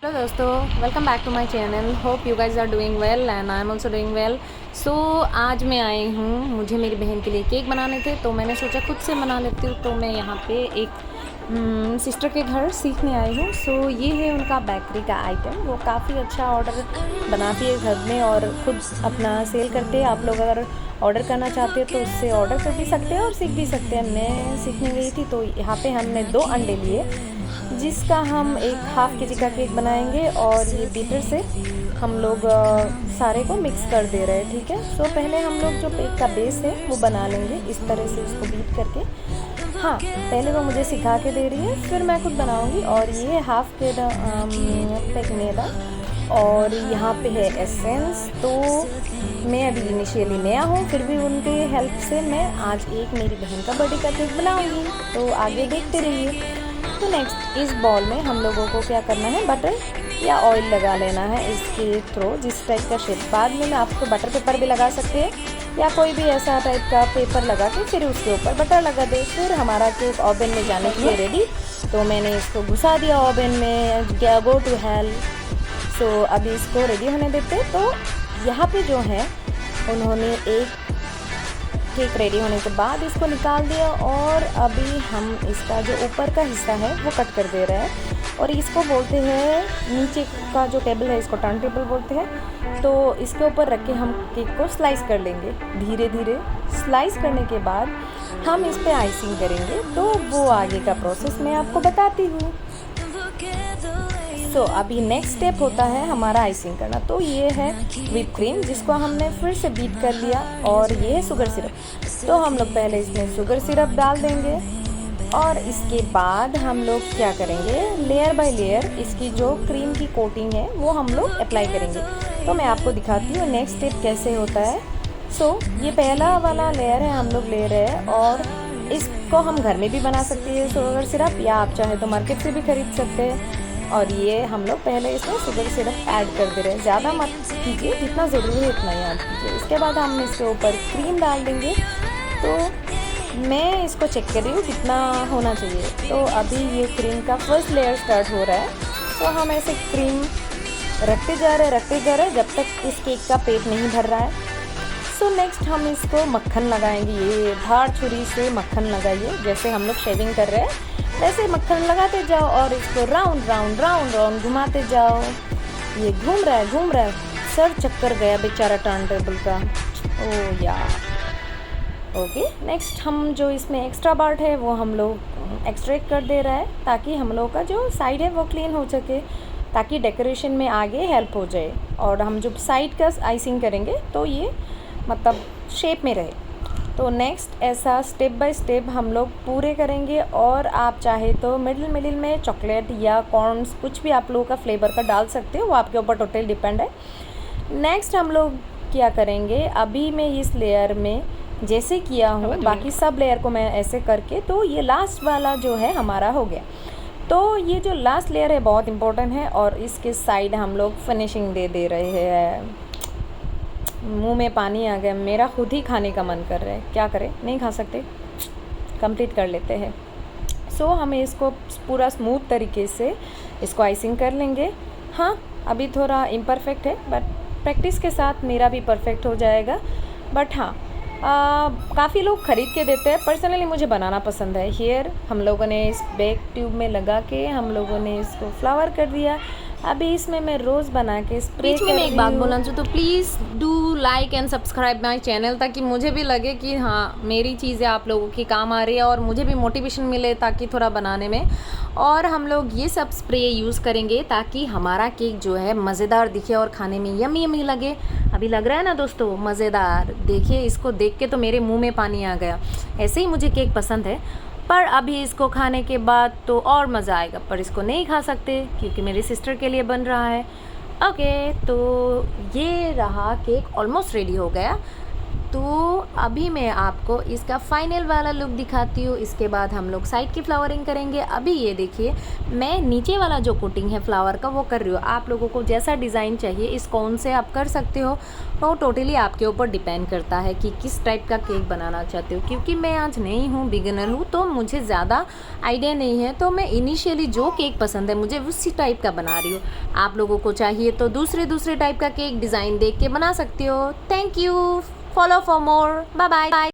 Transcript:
Hello दोस्तों, welcome back to my channel. Hope you guys are doing well and I am also doing well. So आज मैं आई हूँ, मुझे मेरी बहन के लिए केक बनाने थे तो मैंने सोचा खुद से बना लेती हूँ। तो मैं यहाँ पे एक सिस्टर के घर सीखने आई हूँ। सो ये है उनका बेकरी का आइटम। वो काफ़ी अच्छा ऑर्डर बनाती है घर में और खुद अपना सेल करते हैं। आप लोग अगर ऑर्डर करना चाहते हैं तो उससे ऑर्डर कर भी सकते हैं और सीख भी सकते हैं। मैं सीखने गई थी तो यहाँ पे हमने 2 अंडे लिए, जिसका हम एक हाफ़ के जी का केक बनाएंगे और ये बीटर से हम लोग सारे को मिक्स कर दे रहे हैं। ठीक है। सो पहले हम लोग जो केक का बेस है वो बना लेंगे इस तरह से, उसको बीट करके। हाँ, पहले वो मुझे सिखा के दे रही है, फिर मैं खुद बनाऊंगी। और ये हाफ़ के पैक मैदा और यहाँ पे है एसेंस। तो मैं अभी इनिशियली नया हूँ, फिर भी उनके हेल्प से मैं आज एक मेरी बहन का बर्थडे का केक बनाऊंगी। तो आगे देखते रहिए। तो नेक्स्ट इस बॉल में हम लोगों को क्या करना है, बटर या ऑयल लगा लेना है इसके थ्रू, जिस टाइप का शेप। बाद में आपको बटर पेपर भी लगा सकते हैं या कोई भी ऐसा टाइप का पेपर लगा के फिर उसके ऊपर बटर लगा दे। फिर हमारा केक ओवन में जाने के लिए रेडी। तो मैंने इसको घुसा दिया ओवन में, गो टू हेल। सो अभी इसको रेडी होने देते। तो यहाँ पे जो है उन्होंने एक केक रेडी होने के बाद इसको निकाल दिया और अभी हम इसका जो ऊपर का हिस्सा है वो कट कर दे रहे हैं। और इसको बोलते हैं, नीचे का जो टेबल है इसको टर्न टेबल बोलते हैं। तो इसके ऊपर रख के हम केक को स्लाइस कर लेंगे धीरे धीरे। स्लाइस करने के बाद हम इस पर आइसिंग करेंगे। तो वो आगे का प्रोसेस मैं आपको बताती हूँ। तो अभी नेक्स्ट स्टेप होता है हमारा आइसिंग करना। तो ये है व्हिप क्रीम, जिसको हमने फिर से बीट कर लिया। और ये है शुगर सिरप। तो हम लोग पहले इसमें शुगर सिरप डाल देंगे और इसके बाद हम लोग क्या करेंगे, लेयर बाय लेयर इसकी जो क्रीम की कोटिंग है वो हम लोग अप्लाई करेंगे। तो मैं आपको दिखाती हूँ नेक्स्ट स्टेप कैसे होता है। सो ये पहला वाला लेयर है हम लोग ले रहे हैं और इसको हम घर में भी बना सकते हैं शुगर सिरप, या आप चाहे तो मार्केट से भी खरीद सकते हैं। और ये हम लोग पहले इसमें शुगर सिरप ऐड कर दे रहे हैं। ज़्यादा मत कीजिए, जितना ज़रूरी है उतना ही ऐड कीजिए। इसके बाद हम इसके ऊपर क्रीम डाल देंगे। तो मैं इसको चेक कर रही हूँ कितना होना चाहिए। तो अभी ये क्रीम का फर्स्ट लेयर स्टार्ट हो रहा है। तो हम ऐसे क्रीम रखते जा रहे हैं जब तक इस केक का पेट नहीं भर रहा है। सो नेक्स्ट हम इसको मक्खन लगाएंगे। ये धार छुरी से मक्खन लगाइए, जैसे हम लोग शेविंग कर रहे हैं वैसे मक्खन लगाते जाओ और इसको राउंड राउंड राउंड राउंड घुमाते जाओ। ये घूम रहा है, सर चक्कर गया बेचारा टर्न टेबल का। ओ यार। ओके, नेक्स्ट हम जो इसमें एक्स्ट्रा पार्ट है वो हम लोग एक्सट्रैक्ट कर दे रहा है, ताकि हम लोग का जो साइड है वो क्लीन हो सके, ताकि डेकोरेशन में आगे हेल्प हो जाए। और हम जो साइड का आइसिंग करेंगे तो ये मतलब शेप में रहे। तो नेक्स्ट ऐसा स्टेप बाय स्टेप हम लोग पूरे करेंगे। और आप चाहे तो मिडिल में चॉकलेट या कॉर्न्स, कुछ भी आप लोगों का फ्लेवर का डाल सकते हो, वो आपके ऊपर टोटल डिपेंड है। नेक्स्ट हम लोग क्या करेंगे, अभी मैं इस लेयर में जैसे किया हूँ बाकी सब लेयर को मैं ऐसे करके, तो ये लास्ट वाला जो है हमारा हो गया। तो ये जो लास्ट लेयर है बहुत इंपॉर्टेंट है और इसके साइड हम लोग फिनिशिंग दे रहे हैं। मुंह में पानी आ गया, मेरा खुद ही खाने का मन कर रहा है। क्या करें, नहीं खा सकते, कंप्लीट कर लेते हैं। सो हमें इसको पूरा स्मूथ तरीके से इसको आइसिंग कर लेंगे। हाँ, अभी थोड़ा इम्परफेक्ट है बट प्रैक्टिस के साथ मेरा भी परफेक्ट हो जाएगा। बट हाँ, काफ़ी लोग ख़रीद के देते हैं, पर्सनली मुझे बनाना पसंद है। हेयर हम लोगों ने इस बेक ट्यूब में लगा के हम लोगों ने इसको फ्लावर कर दिया। अभी इसमें मैं रोज़ बना के स्प्रे बीच में मैं एक बात बोलना चाहूँ, तो please do like and subscribe my channel, ताकि मुझे भी लगे कि हाँ मेरी चीज़ें आप लोगों की काम आ रही है और मुझे भी मोटिवेशन मिले ताकि थोड़ा बनाने में। और हम लोग ये सब स्प्रे यूज़ करेंगे ताकि हमारा केक जो है मज़ेदार दिखे और खाने में यमी यमी लगे। अभी लग रहा है ना दोस्तों मज़ेदार, देखिए इसको देख के तो मेरे मुँह में पानी आ गया। ऐसे ही मुझे केक पसंद है, पर अभी इसको खाने के बाद तो और मज़ा आएगा। पर इसको नहीं खा सकते क्योंकि मेरी सिस्टर के लिए बन रहा है। ओके, तो ये रहा केक ऑलमोस्ट रेडी हो गया। तो अभी मैं आपको इसका फाइनल वाला लुक दिखाती हूँ। इसके बाद हम लोग साइड की फ्लावरिंग करेंगे। अभी ये देखिए मैं नीचे वाला जो कोटिंग है फ्लावर का वो कर रही हूँ। आप लोगों को जैसा डिज़ाइन चाहिए इस कोन से आप कर सकते हो, तो टोटली आपके ऊपर डिपेंड करता है कि किस टाइप का केक बनाना चाहते हो। क्योंकि मैं आज नई हूँ, बिगिनर हूँ, तो मुझे ज़्यादा आइडिया नहीं है, तो मैं इनिशियली जो केक पसंद है मुझे उसी टाइप का बना रही हूँ। आप लोगों को चाहिए तो दूसरे टाइप का केक डिज़ाइन देख के बना सकते हो। Thank you, follow for more, bye bye.